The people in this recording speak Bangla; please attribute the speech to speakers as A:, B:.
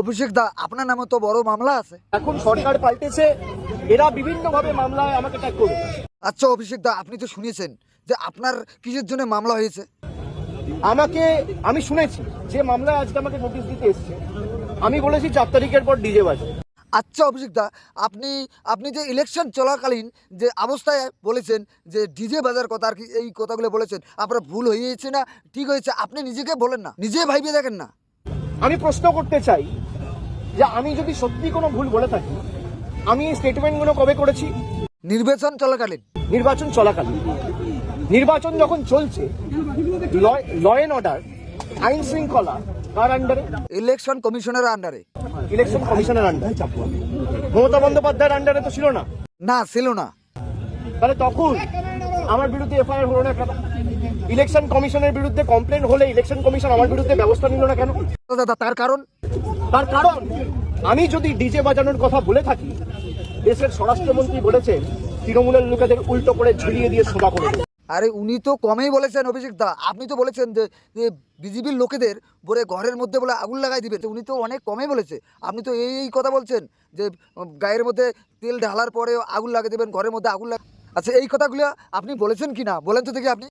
A: অভিষেক দা, আপনার নামে তো বড় মামলা আছে।
B: এখন সরকার পাল্টেছে, এরা বিভিন্নভাবে মামলায় আমাকে ট্যাগ করবে।
A: আচ্ছা অভিষেক দা, আপনি তো শুনেছেন যে আপনার কিসের জন্য মামলা হয়েছে?
B: আমি শুনেছি যে মামলায় আজকে আমাকে নোটিশ দিতে এসছে। আমি বলেছি 4 তারিখের পর ডিজে বাজে।
A: আচ্ছা অভিষেক দা, আপনি আপনি যে ইলেকশন চলাকালীন যে অবস্থায় বলেছেন যে ডিজে বাজার কথা আর কি, এই কথাগুলো বলেছেন, আপনার ভুল হয়েছে না ঠিক হয়েছে আপনি নিজেকে বলেন না, নিজে ভাইবে দেখেন না।
B: আমি প্রশ্ন করতে চাই যে আমি যদি সত্যি কোনো ভুল বলে থাকি, আমি এই স্টেটমেন্টগুলো কবে করেছি?
A: নির্বাচন চলাকালীন।
B: নির্বাচন চলাকালীন। নির্বাচন যখন চলছে, ল অ্যান্ড অর্ডার, আইন শৃঙ্খলা কার আন্ডারে?
A: ইলেকশন কমিশনের আন্ডারে।
B: ইলেকশন কমিশনের আন্ডারে। মমতা বন্দ্যোপাধ্যায়ের আন্ডারে তো ছিল না।
A: না, ছিল না।
B: তাহলে তখন আমার বিরুদ্ধে এফআইআর হলো না কেন? ইলেকশন কমিশনের বিরুদ্ধে কমপ্লেন হলে ইলেকশন কমিশন আমার বিরুদ্ধে ব্যবস্থা নিল না কেন?
A: তো দাদা, তার কারণ
B: আমি যদি ডিজে বাজানোর কথা বলে থাকি, দেশের স্বরাষ্ট্রমন্ত্রী বলেছেন তৃণমূলের লোকেদের উল্টো করে ঝুলিয়ে দিয়ে সভা করে দেবে।
A: আরে উনি তো কমেই বলেছেন অভিষেক দা, আপনি তো বলেছেন যে বিজেপির লোকেদের বলে ঘরের মধ্যে বলে আগুন লাগাই দিবে, উনি তো অনেক কমেই বলেছে। আপনি তো এই কথা বলছেন যে গায়ের মধ্যে তেল ঢালার পরে আগুন লাগিয়ে দেবেন, ঘরের মধ্যে আগুন আচ্ছা এই কথাগুলো আপনি বলেছেন কি না বলেন তো দেখি আপনি।